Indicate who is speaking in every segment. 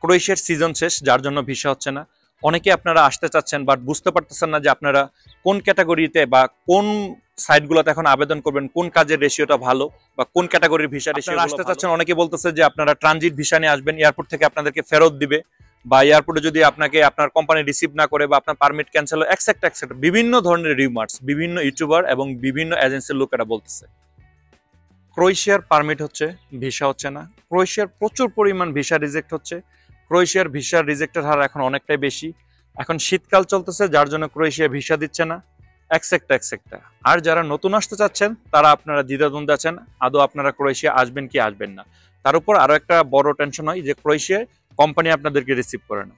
Speaker 1: ক্রোয়েশিয়ার সিজন শেষ, যার জন্য ভিসা হচ্ছে না। অনেকে আপনারা আসতে চাচ্ছেন বাট বুঝতে পারতেছেন না যে আপনারা কোন ক্যাটাগরিতে বা কোন সাইটগুলোতে এখন আবেদন করবেন, কোন কাজের রেশিওটা ভালো বা কোন ক্যাটাগরির ভিসা রেশিও আসতে চাচ্ছেন। অনেকে বলতেছে যে আপনারা ট্রানজিট ভিসা নিয়ে আসবেন, এয়ারপোর্ট থেকে আপনাদেরকে ফেরত দিবে, বা এয়ারপোর্টে যদি আপনাকে আপনার কোম্পানি রিসিভ না করে বা আপনার পারমিট ক্যান্সেল হয়, এক্সেট্রা এক্সেট্রা বিভিন্ন ধরনের রিমার্কস বিভিন্ন ইউটিউবার এবং বিভিন্ন এজেন্সির লোকেরা বলতেছে। ক্রোয়েশিয়ার পারমিট হচ্ছে, ভিসা হচ্ছে না। ক্রোয়েশিয়ার প্রচুর পরিমাণ ভিসা রিজেক্ট হচ্ছে। ক্রোয়েশিয়ার ভিসা রিজেক্টের হার এখন অনেকটাই বেশি। এখন শীতকাল চলতেছে, যার জন্য ক্রোয়েশিয়া ভিসা দিচ্ছে না, এক্সেট্রা এক্সেট্রা। আর যারা নতুন আসতে চাচ্ছেন তারা আপনারা দ্বিধাদ্বন্দ্বে আছেন, আদৌ আপনারা ক্রোয়েশিয়া আসবেন কি আসবেন না। তার উপর আরো একটা বড় টেনশন হয় যে ক্রোয়েশিয়ায় কোম্পানি আপনাদেরকে রিসিভ করে না।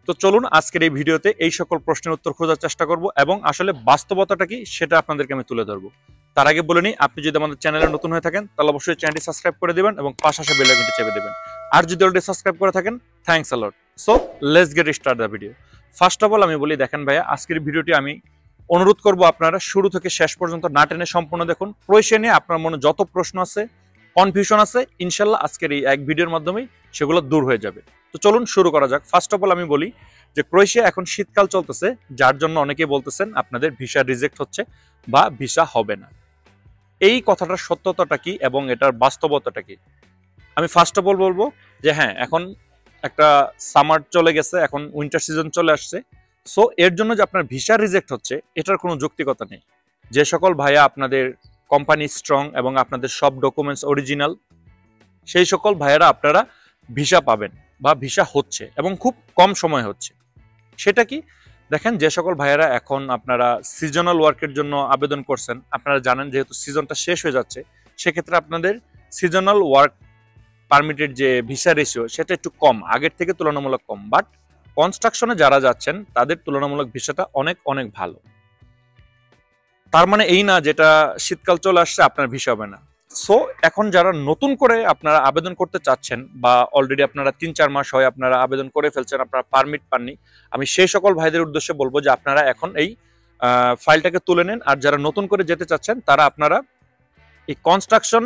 Speaker 1: তো চলুন আজকের এই ভিডিওতে এই সকল প্রশ্নের উত্তর খোঁজার চেষ্টা করব এবং আসলে বাস্তবতাটা কি সেটা আপনাদেরকে আমি তুলে ধরবো। তার আগে বলে নিই, আপনি যদি আমাদের চ্যানেলে নতুন হয়ে থাকেন তাহলে অবশ্যই চ্যানেলটি সাবস্ক্রাইব করে দিবেন এবং পাশে আসা বেল আইকনটি চেপে দিবেন। আর যদি অলরেডি সাবস্ক্রাইব করে থাকেন, thanks a lot. So let's get start the video. First of all আমি বলি, দেখেন ভাইয়া, আজকের ভিডিওটি আমি অনুরোধ করব আপনারা শুরু থেকে শেষ পর্যন্ত না টেনে সম্পূর্ণ দেখুন। ক্রোয়েশিয়া নিয়ে আপনার মনে যত প্রশ্ন আছে, কনফিউশন আছে, ইনশাল্লাহ আজকের এই এক ভিডিওর মাধ্যমেই সেগুলো দূর হয়ে যাবে। তো চলুন শুরু করা যাক। ফার্স্ট অফ অল আমি বলি যে ক্রোয়েশিয়া এখন শীতকাল চলতেছে, যার জন্য অনেকেই বলতেছেন আপনাদের ভিসা রিজেক্ট হচ্ছে বা ভিসা হবে না। এই কথাটার সত্যতাটা কি এবং এটার বাস্তবতাটা কি? আমি ফার্স্ট অফ অল বলবো যে হ্যাঁ, এখন একটা সামার চলে গেছে, এখন উইন্টার সিজন চলে আসছে। সো এর জন্য যে আপনার ভিসা রিজেক্ট হচ্ছে এটার কোনো যৌক্তিকতা নেই। যে সকল ভাইয়া আপনাদের কোম্পানি স্ট্রং এবং আপনাদের সব ডকুমেন্টস অরিজিনাল, সেই সকল ভাইয়ারা আপনারা ভিসা পাবেন বা ভিসা হচ্ছে এবং খুব কম সময় হচ্ছে। সেটা কি? দেখেন, যে সকল ভাইয়ারা এখন আপনারা সিজনাল ওয়ার্কের জন্য আবেদন করছেন, আপনারা জানেন যেহেতু সিজনটা শেষ হয়ে যাচ্ছে, সেক্ষেত্রে আপনাদের সিজনাল ওয়ার্ক পারমিটের যে ভিসা রেশিও সেটা একটু কম, আগের থেকে তুলনামূলক কম। বাট কনস্ট্রাকশনে যারা যাচ্ছেন তাদের তুলনামূলক ভিসাটা অনেক অনেক ভালো। তার মানে এই না যেটা শীতকাল চলে আসছে আপনার ভিসা হবে না। সো এখন যারা নতুন করে আপনারা আবেদন করতে চাচ্ছেন বা অলরেডি আপনারা 3-4 মাস হয় আপনারা আবেদন করে ফেলছেন, আপনারা পারমিট পাননি, আমি সেই সকল ভাইদের উদ্দেশ্যে বলবো যে আপনারা এখন এই ফাইলটাকে তুলে নেন। আর যারা নতুন করে যেতে চাচ্ছেন তারা আপনারা এই কনস্ট্রাকশন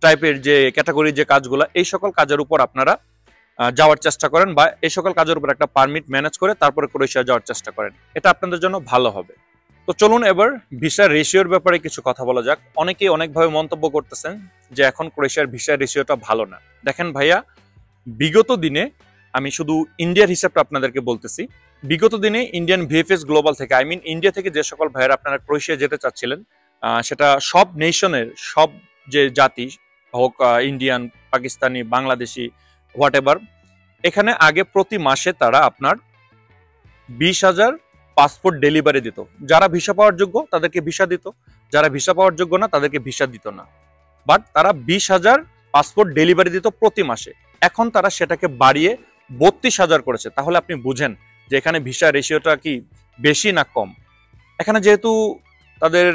Speaker 1: টাইপের যে ক্যাটাগরি যে কাজগুলো, এই সকল কাজের উপর আপনারা যাওয়ার চেষ্টা করেন বা এই সকল কাজের উপর একটা পারমিট ম্যানেজ করে তারপরে ক্রোয়েশিয়া যাওয়ার চেষ্টা করেন, এটা আপনাদের জন্য ভালো হবে। তো চলুন এবার ভিসা রেশিওর ব্যাপারে কিছু কথা বলা যাক। অনেকেই অনেকভাবে মন্তব্য করতেছেন যে এখন ক্রোয়েশিয়ার ভিসা রেশিওটা ভালো না। দেখেন ভাইয়া, বিগত দিনে, আমি শুধু ইন্ডিয়ার হিসাবটা আপনাদেরকে বলতেছি, বিগত দিনে ইন্ডিয়ান ভিএফএস গ্লোবাল থেকে, আই মিন ইন্ডিয়া থেকে যে সকল ভাইয়েরা আপনারা ক্রোয়েশিয়া যেতে চাচ্ছিলেন, সেটা সব নেশনের সব যে জাতি হোক, Indian, Pakistani, Bangladeshi, what ever, এখানে আগে প্রতি মাসে তারা আপনার 20,000 পাসপোর্ট ডেলিভারি দিত। যারা ভিসা পাওয়ার যোগ্য তাদেরকে ভিসা দিত, যারা ভিসা পাওয়ার যোগ্য না তাদেরকে ভিসা দিত না। বাট তারা 20,000 পাসপোর্ট ডেলিভারি দিত প্রতি মাসে। এখন তারা সেটাকে বাড়িয়ে 32,000 করেছে। তাহলে আপনি বুঝেন যে এখানে ভিসা রেশিওটা কি বেশি না কম। এখানে যেহেতু তাদের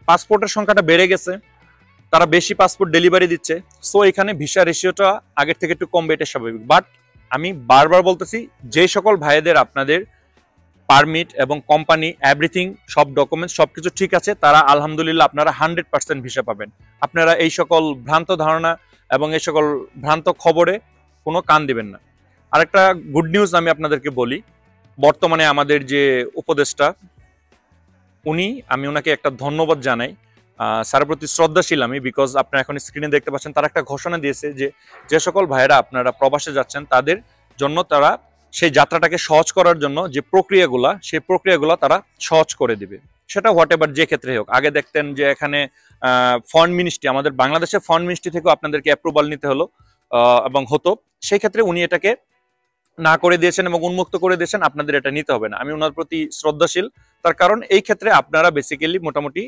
Speaker 1: পাসপোর্টের সংখ্যাটা বেড়ে গেছে, তারা বেশি পাসপোর্ট ডেলিভারি দিচ্ছে, সো এখানে ভিসা রেশিওটা আগের থেকে একটু কম, এটা স্বাভাবিক। বাট আমি বারবার বলতেছি, যে সকল ভাইদের আপনাদের পারমিট এবং কোম্পানি এভরিথিং সব ডকুমেন্টস সবকিছু ঠিক আছে, তারা আলহামদুলিল্লাহ আপনারা 100% ভিসা পাবেন। আপনারা এই সকল ভ্রান্ত ধারণা এবং এই সকল ভ্রান্ত খবরে কোনো কান দিবেন না। আরেকটা গুড নিউজ আমি আপনাদেরকে বলি, বর্তমানে আমাদের যে উপদেষ্টা, আমি ওনাকে একটা ধন্যবাদ জানাই, স্যারের প্রতি শ্রদ্ধাশীল আমি, বিকজ আপনারা এখন স্ক্রিনে দেখতে পাচ্ছেন তারা একটা ঘোষণা দিয়েছে যে যে সকল ভাইয়েরা আপনারা প্রবাসে যাচ্ছেন তাদের জন্য তারা সেই যাত্রাটাকে সহজ করার জন্য যে প্রক্রিয়াগুলা, সেই প্রক্রিয়াগুলো তারা সহজ করে দিবে। সেটা হোয়াট এভার যে ক্ষেত্রে হোক। আগে দেখতেন যে এখানে ফরেন মিনিস্ট্রি, আমাদের বাংলাদেশের ফরেন মিনিস্ট্রি থেকেও আপনাদেরকে অ্যাপ্রুভাল নিতে হলো এবং হতো, সেই ক্ষেত্রে উনি এটাকে না করে দিয়েছেন এবং উন্মুক্ত করে দিয়েছেন, আপনাদের এটা নিতে হবে না। আমি ওনার প্রতি শ্রদ্ধাশীল, তার কারণ এই ক্ষেত্রে আপনারা বেসিক্যালি মোটামুটি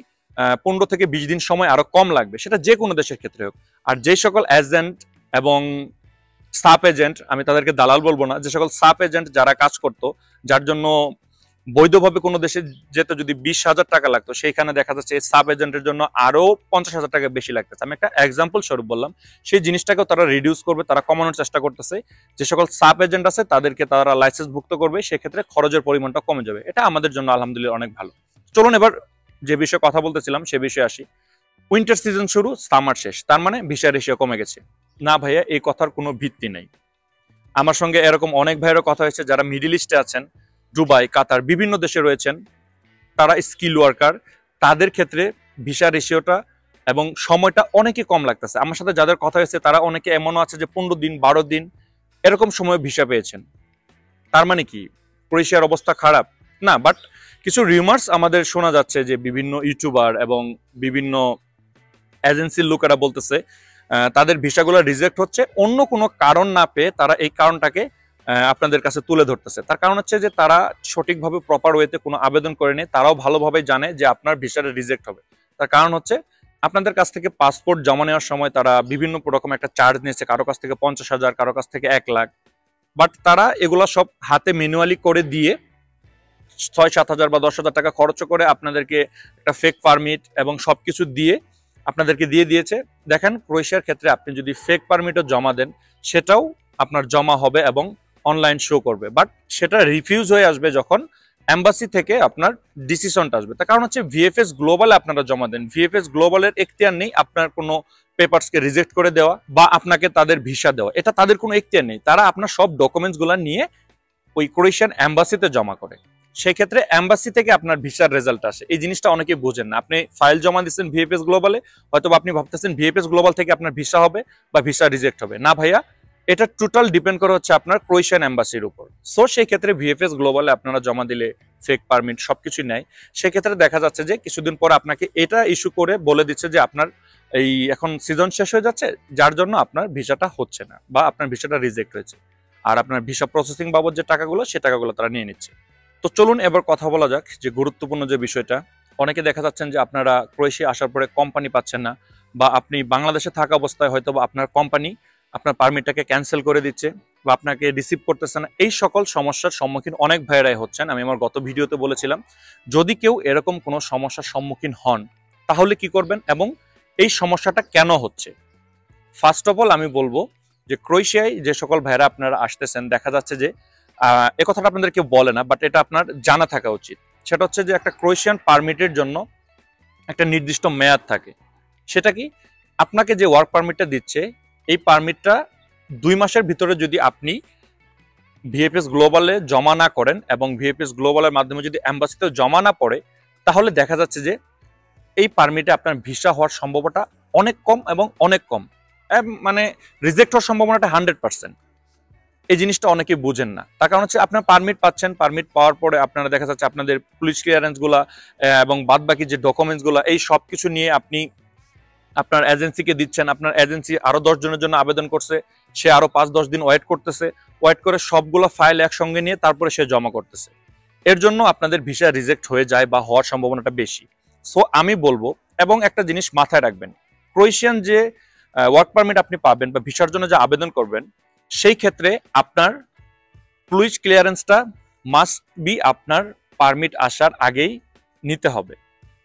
Speaker 1: 15 থেকে 20 দিন সময় আরো কম লাগবে, সেটা যে কোনো দেশের ক্ষেত্রে হোক। আর যে সকল এজেন্ট এবং সাব এজেন্ট, আমি তাদেরকে দালাল বলবো না, যে সকল সাব এজেন্ট যারা কাজ করতো, যার জন্য বৈধভাবে কোনো দেশে যেতে যদি 20,000 টাকা লাগতো, সেইখানে দেখা যাচ্ছে সাব এজেন্টের জন্য আরো 50,000 টাকা বেশি লাগতেছে। আমি একটা এক্সাম্পল স্বরূপ বললাম, সেই জিনিসটাকেও তারা রিডিউস করবে, তারা কমানোর চেষ্টা করতেছে। যে সকল সাব এজেন্ট আছে তাদেরকে তারা লাইসেন্স ভুক্ত করবে, সেক্ষেত্রে খরচের পরিমাণটা কমে যাবে। এটা আমাদের জন্য আলহামদুলিল্লাহ অনেক ভালো। চলুন এবার যে বিষয়ে কথা বলতেছিলাম সে বিষয়ে আসি। উইন্টার সিজন শুরু, সামার শেষ, তার মানে ভিসা রেশিও কমে গেছে। না ভাইয়া, এই কথার কোনো ভিত্তি নেই। আমার সঙ্গে এরকম অনেক ভাইয়েরও কথা হয়েছে যারা মিডল ইস্টে আছেন, দুবাই, কাতার, বিভিন্ন দেশে রয়েছেন, তারা স্কিল ওয়ার্কার, তাদের ক্ষেত্রে ভিসা রেশিওটা এবং সময়টা অনেকে কম লাগতেছে। আমার সাথে যাদের কথা হয়েছে তারা অনেকে এমনও আছে যে 15 দিন 12 দিন এরকম সময় ভিসা পেয়েছেন। তার মানে কি ক্রোয়েশিয়ার অবস্থা খারাপ? না, বাট কিছু রিউমার্স আমাদের শোনা যাচ্ছে যে বিভিন্ন ইউটিউবার এবং বিভিন্ন এজেন্সির লোকেরা বলতেছে তাদের ভিসাগুলো রিজেক্ট হচ্ছে, অন্য কোনো কারণ না পেয়ে তারা এই কারণটাকে আপনাদের কাছে তুলে ধরতেছে। তার কারণ হচ্ছে যে তারা সঠিকভাবে প্রপার ওয়েতে কোনো আবেদন করেনি, তারাও ভালোভাবে জানে যে আপনার ভিসাটা রিজেক্ট হবে। তার কারণ হচ্ছে আপনাদের কাছ থেকে পাসপোর্ট জমা নেওয়ার সময় তারা বিভিন্ন রকম একটা চার্জ নিয়েছে, কারো কাছ থেকে 50,000, কারো কাছ থেকে 1 লাখ, বাট তারা এগুলো সব হাতে ম্যানুয়ালি করে দিয়ে 6-7 হাজার বা 10,000 টাকা খরচ করে আপনাদেরকে একটা ফেক পারমিট এবং সবকিছু দিয়ে আপনাদেরকে দিয়ে দিয়েছে। দেখেন ক্রোয়েশিয়ার ক্ষেত্রে আপনি যদি ফেক পারমিটও জমা দেন সেটাও আপনার জমা হবে এবং অনলাইন শো করবে, বাট সেটা রিফিউজ হয়ে আসবে যখন এম্বাসি থেকে আপনার ডিসিশনটা আসবে। তার কারণ হচ্ছে ভিএফএস গ্লোবালে আপনারা জমা দেন, ভিএফএস গ্লোবালের এখতিয়ার নেই আপনার কোনো পেপারসকে রিজেক্ট করে দেওয়া বা আপনাকে তাদের ভিসা দেওয়া, এটা তাদের কোনো এখতিয়ার নেই। তারা আপনার সব ডকুমেন্টসগুলো নিয়ে ওই ক্রোয়েশিয়ান এম্বাসিতে জমা করে, সেই ক্ষেত্রে এম্বাসি থেকে আপনার ভিসার রেজাল্ট আসে। এই জিনিসটা অনেকেই বোঝেন না। আপনি ফাইল জমা দিচ্ছেন ভিএফএস গ্লোবালে, হয়তো আপনি ভাবতেছেন ভিএফএস গ্লোবাল থেকে আপনার ভিসা হবে বা ভিসা রিজেক্ট হবে। না ভাইয়া, এটা টোটাল ডিপেন্ড করে হচ্ছে আপনার ক্রোয়েশিয়ান এম্বাসির উপর। সো সেই ক্ষেত্রে ভিএফএস গ্লোবালে আপনারা জমা দিলে ফেক পারমিট সবকিছু নেয়, সেক্ষেত্রে দেখা যাচ্ছে যে কিছুদিন পর আপনাকে এটা ইস্যু করে বলে দিচ্ছে যে আপনার এই এখন সিজন শেষ হয়ে যাচ্ছে, যার জন্য আপনার ভিসাটা হচ্ছে না বা আপনার ভিসাটা রিজেক্ট হয়েছে, আর আপনার ভিসা প্রসেসিং বাবদ যে টাকাগুলো সে টাকাগুলো তারা নিয়ে নিচ্ছে। তো চলুন এবার কথা বলা যাক যে গুরুত্বপূর্ণ যে বিষয়টা, অনেকে দেখা যাচ্ছেন যে আপনারা ক্রোয়েশিয়া আসার পরে কোম্পানি পাচ্ছেন না, বা আপনি বাংলাদেশে থাকা অবস্থায় হয়তো বা আপনার কোম্পানি আপনার পারমিটটাকে ক্যান্সেল করে দিচ্ছে বা আপনাকে রিসিভ করতেছে না। এই সকল সমস্যার সম্মুখীন অনেক ভাইয়েরাই হচ্ছেন। আমি আমার গত ভিডিওতে বলেছিলাম যদি কেউ এরকম কোনো সমস্যার সম্মুখীন হন তাহলে কি করবেন এবং এই সমস্যাটা কেন হচ্ছে। ফার্স্ট অফ অল আমি বলবো যে ক্রোয়েশিয়ায় যে সকল ভাইয়েরা আপনারা আসতেছেন, দেখা যাচ্ছে যে এ কথাটা আপনাদের কেউ বলে না, বাট এটা আপনার জানা থাকা উচিত। সেটা হচ্ছে যে একটা ক্রোয়েশিয়ান পারমিটের জন্য একটা নির্দিষ্ট মেয়াদ থাকে। সেটা কি, আপনাকে যে ওয়ার্ক পারমিটটা দিচ্ছে এই পারমিটটা 2 মাসের ভিতরে যদি আপনি ভিএফএস গ্লোবালে জমা না করেন এবং ভিএফএস গ্লোবালের মাধ্যমে যদি এম্বাসিতে জমা না পড়ে, তাহলে দেখা যাচ্ছে যে এই পারমিটে আপনার ভিসা হওয়ার সম্ভাবনাটা অনেক কম এবং অনেক কম, মানে রিজেক্ট হওয়ার সম্ভাবনাটা 100%। এই জিনিসটা অনেকে বুঝেন না। তার কারণ হচ্ছে আপনার পারমিট পাচ্ছেন, পারমিট পাওয়ার পরে আপনারা দেখা যাচ্ছে আপনাদের পুলিশ ক্লিয়ারেন্স গুলা এবং বাদ বাকি যে ডকুমেন্টস গুলা এই সব কিছু নিয়ে আপনি আপনার এজেন্সিকে দিচ্ছেন। আপনার এজেন্সি আরো 10 জনের জন্য আবেদন করছে, সে আরো 5-10 দিন ওয়েট করতেছে, ওয়েট করে সবগুলো ফাইল একসঙ্গে নিয়ে তারপরে সে জমা করতেছে। এর জন্য আপনাদের ভিসা রিজেক্ট হয়ে যায় বা হওয়ার সম্ভাবনাটা বেশি। সো আমি বলবো, এবং একটা জিনিস মাথায় রাখবেন, ক্রোয়েশিয়ান যে ওয়ার্ক পারমিট আপনি পাবেন বা ভিসার জন্য যে আবেদন করবেন, সেই ক্ষেত্রে আপনার পুলিশ ক্লিয়ারেন্সটা মাস্ট বি আপনার পারমিট আসার আগেই নিতে হবে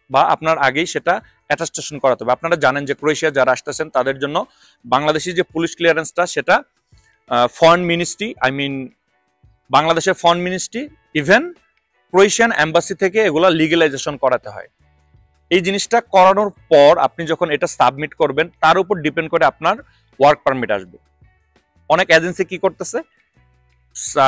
Speaker 1: বা আপনার আগেই সেটা অ্যাটাস্টেশন করাতে হবে। আপনারা জানেন যে ক্রোয়েশিয়া যারা আসতেছেন তাদের জন্য বাংলাদেশি যে পুলিশ ক্লিয়ারেন্সটা সেটা ফরেন মিনিস্ট্রি, বাংলাদেশের foreign ministry, even Croatian embassy থেকে এগুলা লিগ্যালাইজেশন করাতে হয়। এই জিনিসটা করানোর পর আপনি যখন এটা সাবমিট করবেন তার উপর ডিপেন্ড করে আপনার ওয়ার্ক পারমিট আসবে। অনেক এজেন্সি কি করতেছে,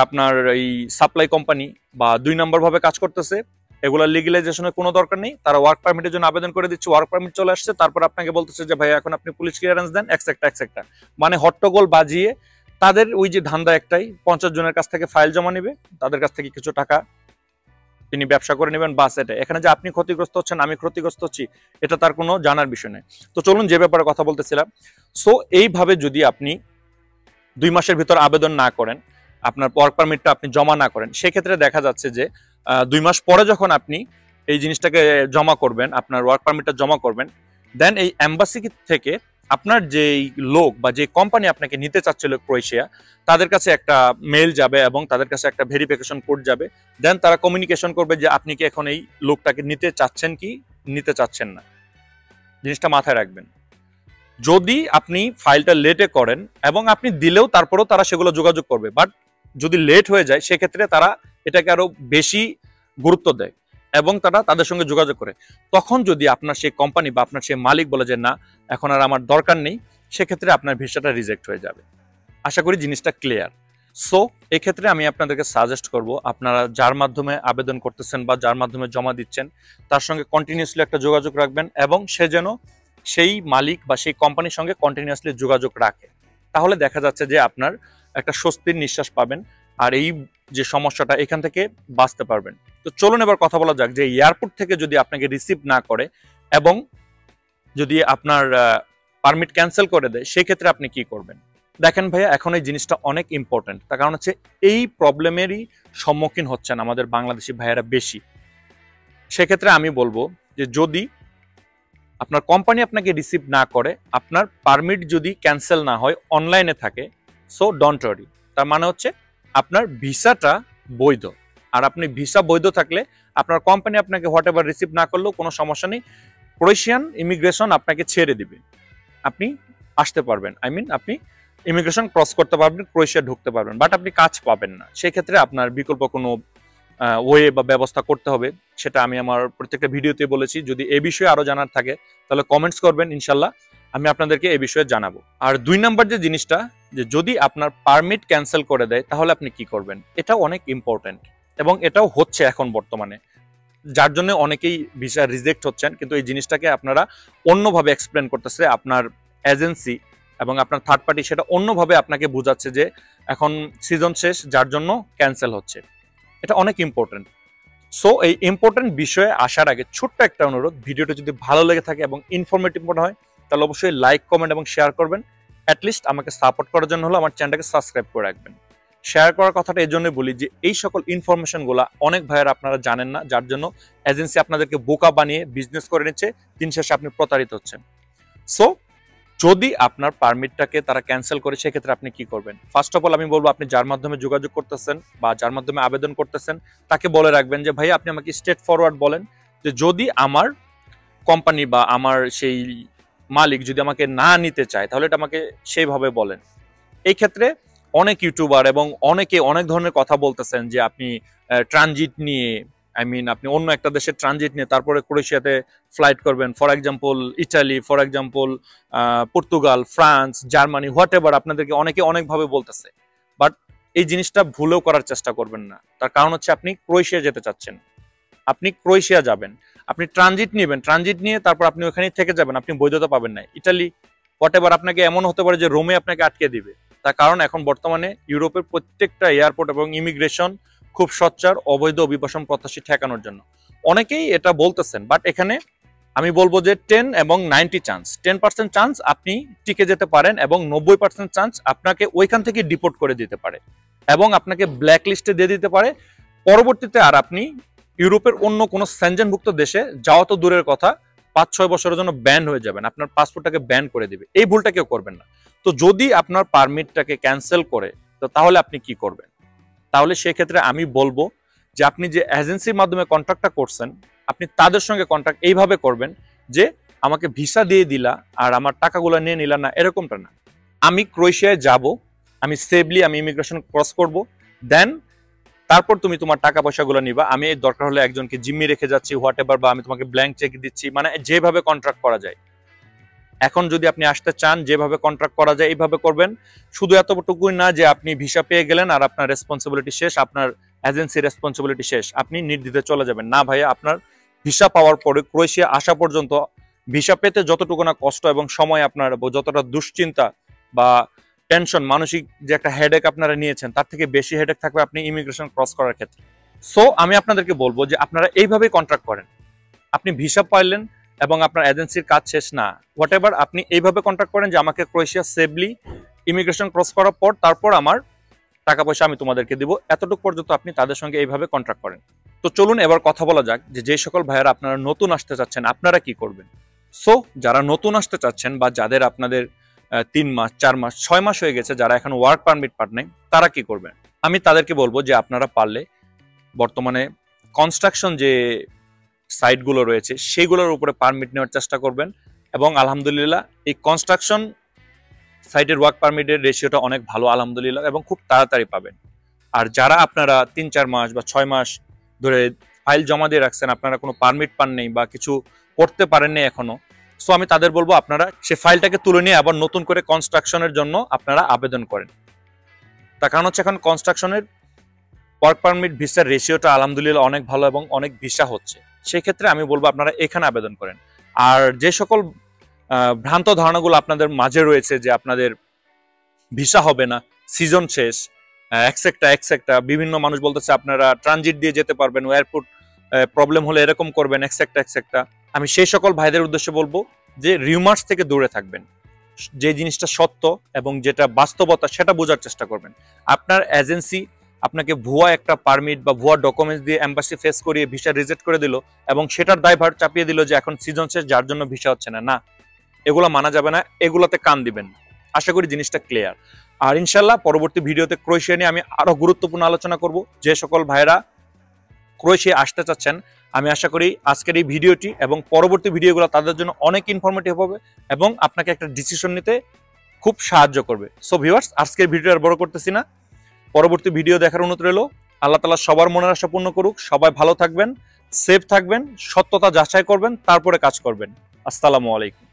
Speaker 1: আপনার এই সাপ্লাই কোম্পানি বা 2 নম্বর ভাবে কাজ করতেছে, এগুলা লিগ্যালাইজেশনের কোনো দরকার নেই, তারা ওয়ার্ক পারমিটের জন্য আবেদন করে দিচ্ছে, ওয়ার্ক পারমিট চলে আসছে, তারপর আপনাকে বলতেছে যে ভাই এখন আপনি পুলিশ ক্লিয়ারেন্স দেন এক্সেট্রা, মানে হট্টগোল বাজিয়ে তাদের ওই যে ধান্দা একটাই, 50 জনের কাছ থেকে ফাইল জমা নেবে, তাদের কাছ থেকে কিছু টাকা তিনি ব্যবসা করে নেবেন, বাস। এটা এখানে যে আপনি ক্ষতিগ্রস্ত হচ্ছেন আমি ক্ষতিগ্রস্ত হচ্ছি এটা তার কোনো জানার বিষয় নেই। তো চলুন যে ব্যাপারে কথা বলতেছিলাম, সো এইভাবে যদি আপনি 2 মাসের ভিতর আবেদন না করেন, আপনার ওয়ার্ক পারমিটটা আপনি জমা না করেন, সেক্ষেত্রে দেখা যাচ্ছে যে 2 মাস পরে যখন আপনি এই জিনিসটাকে জমা করবেন, আপনার ওয়ার্ক পারমিটটা জমা করবেন, দেন এই এম্বাসি থেকে আপনার যে লোক বা যে কোম্পানি আপনাকে নিতে চাচ্ছিল ক্রোয়েশিয়া, তাদের কাছে একটা মেল যাবে এবং তাদের কাছে একটা ভেরিফিকেশন কোড যাবে। দেন তারা কমিউনিকেশন করবে যে আপনি কি এখন এই লোকটাকে নিতে চাচ্ছেন কি নিতে চাচ্ছেন না। জিনিসটা মাথায় রাখবেন। যদি আপনি ফাইলটা লেটে করেন এবং আপনি দিলেও তারপরেও তারা সেগুলো যোগাযোগ করবে, বাট যদি লেট হয়ে যায় সেক্ষেত্রে তারা এটাকে আরো বেশি গুরুত্ব দেয় এবং তারা তাদের সঙ্গে যোগাযোগ করে। তখন যদি আপনার সেই কোম্পানি বা আপনার সেই মালিক বলে যে না এখন আর আমার দরকার নেই, সেক্ষেত্রে আপনার ভিসাটা রিজেক্ট হয়ে যাবে। আশা করি জিনিসটা ক্লিয়ার। সো এক্ষেত্রে আমি আপনাদেরকে সাজেস্ট করব, আপনারা যার মাধ্যমে আবেদন করতেছেন বা যার মাধ্যমে জমা দিচ্ছেন তার সঙ্গে কন্টিনিউসলি একটা যোগাযোগ রাখবেন, এবং সে যেন সেই মালিক বা সেই কোম্পানির সঙ্গে কন্টিনিউসলি যোগাযোগ রাখে। তাহলে দেখা যাচ্ছে যে আপনার একটা স্বস্তির নিঃশ্বাস পাবেন, আর এই যে সমস্যাটা এখান থেকে বাঁচতে পারবেন। তো চলুন এবার কথা বলা যাক যে এয়ারপোর্ট থেকে যদি আপনাকে রিসিভ না করে এবং যদি আপনার পারমিট ক্যান্সেল করে দেয়, সেক্ষেত্রে আপনি কি করবেন। দেখেন ভাইয়া, এখন এই জিনিসটা অনেক ইম্পর্টেন্ট, তার কারণ হচ্ছে এই প্রবলেমেরই সম্মুখীন হচ্ছেন আমাদের বাংলাদেশি ভাইয়েরা বেশি। সেক্ষেত্রে আমি বলবো যে যদি আপনার কোম্পানি আপনাকে রিসিভ না করে, আপনার পারমিট যদি ক্যান্সেল না হয়, অনলাইনে থাকে, সো ডোন্ট ওয়ারি। তার মানে হচ্ছে আপনার ভিসাটা বৈধ, আর আপনি ভিসা বৈধ থাকলে আপনার কোম্পানি আপনাকে হোয়াট এভার রিসিভ না করলেও কোনো সমস্যা নেই, ক্রোয়েশিয়ান ইমিগ্রেশন আপনাকে ছেড়ে দিবে, আপনি আসতে পারবেন, আপনি ইমিগ্রেশন ক্রস করতে পারবেন, ক্রোয়েশিয়া ঢুকতে পারবেন, বাট আপনি কাজ পাবেন না। সেক্ষেত্রে আপনার বিকল্প কোনো ওয়ে বা ব্যবস্থা করতে হবে, সেটা আমি আমার প্রত্যেকটা ভিডিওতে বলেছি। যদি এই বিষয়ে আরো জানার থাকে তাহলে কমেন্টস করবেন, ইনশাল্লাহ আমি আপনাদেরকে এই বিষয়ে জানাবো। আর 2 নাম্বার যে জিনিসটা, যে যদি আপনার পারমিট ক্যান্সেল করে দেয় তাহলে আপনি কি করবেন, এটাও অনেক ইম্পর্টেন্ট, এবং এটাও হচ্ছে এখন বর্তমানে, যার জন্য অনেকেই ভিসা রিজেক্ট হচ্ছেন। কিন্তু এই জিনিসটাকে আপনারা অন্যভাবে এক্সপ্লেন করতেছে আপনার এজেন্সি এবং আপনার থার্ড পার্টি, সেটা অন্যভাবে আপনাকে বোঝাচ্ছে যে এখন সিজন শেষ, যার জন্য ক্যান্সেল হচ্ছে। এটা অনেক ইম্পর্টেন্ট। সো এই ইম্পর্টেন্ট বিষয়ে আসার আগে ছোট্ট একটা অনুরোধ, ভিডিওটা যদি ভালো লেগে থাকে এবং ইনফরমেটিভ মনে হয় তাহলে অবশ্যই লাইক, কমেন্ট এবং শেয়ার করবেন। অ্যাটলিস্ট আমাকে সাপোর্ট করার জন্য হলো আমার চ্যানেলটাকে সাবস্ক্রাইব করে রাখবেন। শেয়ার করার কথাটা এই জন্য বলি যে এই সকল ইনফরমেশনগুলো অনেক ভাইয়েরা আপনারা জানেন না, যার জন্য এজেন্সি আপনাদেরকে বোকা বানিয়ে বিজনেস করে নিচ্ছে, দিন শেষে আপনি প্রতারিত হচ্ছেন। সো যদি আপনার পারমিটটাকে তারা ক্যান্সেল করে, সেক্ষেত্রে আপনি কি করবেন। ফার্স্ট অফ অল আমি বলবো, আপনি যার মাধ্যমে যোগাযোগ করতেছেন বা যার মাধ্যমে আবেদন করতেছেন তাকে বলে রাখবেন যে ভাই আপনি আমাকে স্ট্রেট ফরওয়ার্ড বলেন যে যদি আমার কোম্পানি বা আমার সেই মালিক যদি আমাকে না নিতে চায় তাহলে এটা আমাকে সেইভাবে বলেন। এই ক্ষেত্রে অনেক ইউটিউবার এবং অনেকে অনেক ধরনের কথা বলতেছেন যে আপনি ট্রানজিট নিয়ে, আপনি অন্য একটা দেশের ট্রানজিট নিয়ে তারপরে ক্রোয়েশিয়াতে ফ্লাইট করবেন, for example Italy, for example Portugal, France, Germany, what ever, আপনাদেরকে অনেকে অনেকভাবে বলতেছে। বাট এই জিনিসটা ভুলেও করার চেষ্টা করবেন না, তার কারণ হচ্ছে আপনি ক্রোয়েশিয়া যেতে চাচ্ছেন, আপনি ক্রোয়েশিয়া যাবেন, আপনি ট্রানজিট নেবেন, ট্রানজিট নিয়ে তারপর আপনি ওখানেই থেকে যাবেন, আপনি বৈধতা পাবেন না। ইটালি, হোয়াট এভার, আপনাকে এমন হতে পারে যে রোমে আপনাকে আটকে দিবে। তার কারণ এখন বর্তমানে ইউরোপের প্রত্যেকটা এয়ারপোর্ট এবং ইমিগ্রেশন খুব সোচ্চার অবৈধ অভিবাসন প্রত্যাশী ঠেকানোর জন্য। অনেকেই এটা বলতেছেন, বাট এখানে আমি বলবো যে 10 এবং 90 চান্স, 10% চান্স আপনি টিকে যেতে পারেন এবং 90% চান্স আপনাকে ওইখান থেকে ডিপোর্ট করে দিতে পারে এবং আপনাকে ব্ল্যাক লিস্টে দিয়ে দিতে পারে। পরবর্তীতে আর আপনি ইউরোপের অন্য কোনো সেনজেনভুক্ত দেশে যাওয়া তো দূরের কথা, 5-6 বছরের জন্য ব্যান হয়ে যাবেন, আপনার পাসপোর্টটাকে ব্যান করে দিবে। এই ভুলটা কেউ করবেন না। তো যদি আপনার পারমিটটাকে ক্যান্সেল করে, তো তাহলে আপনি কি করবেন। তাহলে সেক্ষেত্রে আমি বলবো যে আপনি যে এজেন্সির মাধ্যমে কন্ট্রাক্টটা করছেন, আপনি তাদের সঙ্গে কন্ট্রাক্ট এইভাবে করবেন যে আমাকে ভিসা দিয়ে দিলা আর আমার টাকাগুলো নিয়ে নিলা না, এরকমটা না। আমি ক্রোয়েশিয়ায় যাব, আমি সেফলি আমি ইমিগ্রেশন ক্রস করব, দেন তারপর তুমি তোমার টাকা পয়সাগুলো নিবা। আমি দরকার হলে একজনকে জিম্মি রেখে যাচ্ছি, হোয়াট এভার, বা আমি তোমাকে ব্ল্যাঙ্ক চেক দিচ্ছি, মানে যেভাবে কন্ট্রাক্ট করা যায়। এখন যদি আপনি আসতে চান, যেভাবে কন্ট্রাক্ট করা যায় এইভাবে করবেন। শুধু এতটুকুই না যে আপনি ভিসা পেয়ে গেলেন আর আপনার রেসপন্সিবিলিটি শেষ, আপনার এজেন্সির রেসপন্সিবিলিটি শেষ, আপনি নির্দ্বিধায় চলে যাবেন না। ভাইয়া, আপনার ভিসা পাওয়ার পরে ক্রোয়েশিয়া আসা পর্যন্ত ভিসা পেতে যতটুকু না কষ্ট এবং সময়, আপনার যতটা দুশ্চিন্তা বা টেনশন, মানসিক যে একটা হেডেক আপনারা নিয়েছেন, তার থেকে বেশি হেডেক থাকবে আপনি ইমিগ্রেশন ক্রস করার ক্ষেত্রে। সো আমি আপনাদেরকে বলবো যে আপনারা এইভাবেই কন্ট্রাক্ট করেন। আপনি ভিসা পাইলেন এবং আপনার এজেন্সির কাজ শেষ না, হোয়াট এভার, আপনি এইভাবে কন্ট্রাক্ট করেন যে আমাকে ক্রোয়েশিয়া সেফলি ইমিগ্রেশন ক্রস করার পর তারপর আমার টাকা পয়সা আমি তোমাদেরকে দিব, এতটুকু পর্যন্ত আপনি তাদের সঙ্গে এইভাবে কন্ট্রাক্ট করেন। তো চলুন এবার কথা বলা যাক যে সকল ভাইয়ারা আপনারা নতুন আসতে চাচ্ছেন আপনারা কি করবেন। সো যারা নতুন আসতে চাচ্ছেন বা যাদের আপনাদের 3 মাস, 4 মাস, 6 মাস হয়ে গেছে, যারা এখন ওয়ার্ক পারমিট পান নাই, তারা কি করবেন। আমি তাদেরকে বলবো যে আপনারা পারলে বর্তমানে কনস্ট্রাকশন যে সাইটগুলো রয়েছে সেগুলোর উপরে পারমিট নেওয়ার চেষ্টা করবেন, এবং আলহামদুলিল্লাহ এই কনস্ট্রাকশন সাইটের ওয়ার্ক পারমিটের রেশিওটা অনেক ভালো আলহামদুলিল্লাহ, এবং খুব তাড়াতাড়ি পাবেন। আর যারা আপনারা 3-4 মাস বা 6 মাস ধরে ফাইল জমা দিয়ে রাখছেন, আপনারা কোনো পারমিট পান নেই বা কিছু করতে পারেননি এখনো, সো আমি তাদের বলবো আপনারা সে ফাইলটাকে তুলে নিয়ে আবার নতুন করে কনস্ট্রাকশনের জন্য আপনারা আবেদন করেন। তার কারণ হচ্ছে এখন কনস্ট্রাকশনের ওয়ার্ক পারমিট ভিসার রেশিওটা আলহামদুলিল্লাহ অনেক ভালো এবং অনেক ভিসা হচ্ছে। সেই ক্ষেত্রে আমি বলবো আপনারা এখানে আবেদন করেন। আর যে সকল ভ্রান্ত ধারণাগুলো আপনাদের মাঝে রয়েছে যে আপনাদের ভিসা হবে না, সিজন শেষ, এক্সেক্টা বিভিন্ন মানুষ বলতেছে আপনারা ট্রানজিট দিয়ে যেতে পারবেন, এয়ারপোর্ট প্রবলেম হলে এরকম করবেন, এক্সেক্টা। আমি সেই সকল ভাইদের উদ্দেশ্যে বলবো যে রিউমার্স থেকে দূরে থাকবেন। যে জিনিসটা সত্য এবং যেটা বাস্তবতা সেটা বোঝার চেষ্টা করবেন। আপনার এজেন্সি আপনাকে ভুয়া একটা পারমিট বা ভুয়া ডকুমেন্টস দিয়ে এম্বাসি ফেস করিয়ে ভিসা রিজেক্ট করে দিল এবং সেটার দায়ভার চাপিয়ে দিল যে এখন সিজন শেষ যার জন্য ভিসা হচ্ছে না। না, এগুলো মানা যাবে না, এগুলাতে কান দিবেন। আশা করি জিনিসটা ক্লিয়ার। আর ইনশাল্লাহ পরবর্তী ভিডিওতে ক্রোয়েশিয়া নিয়ে আমি আরো গুরুত্বপূর্ণ আলোচনা করব। যে সকল ভাইরা ক্রোয়েশিয়া আসতে চাচ্ছেন, আমি আশা করি আজকের এই ভিডিওটি এবং পরবর্তী ভিডিওগুলো তাদের জন্য অনেক ইনফরমেটিভ হবে এবং আপনাকে একটা ডিসিশন নিতে খুব সাহায্য করবে। সো ভিউয়ার্স, আজকের ভিডিও আর বড় করতেছি না, পরবর্তী ভিডিও দেখার অনুরোধ রইল। আল্লাহ তাআলা সবার মনের আশা পূর্ণ করুক। সবাই ভালো থাকবেন, সেফ থাকবেন, সত্যতা যাচাই করবেন, তারপরে কাজ করবেন। আসসালামু আলাইকুম।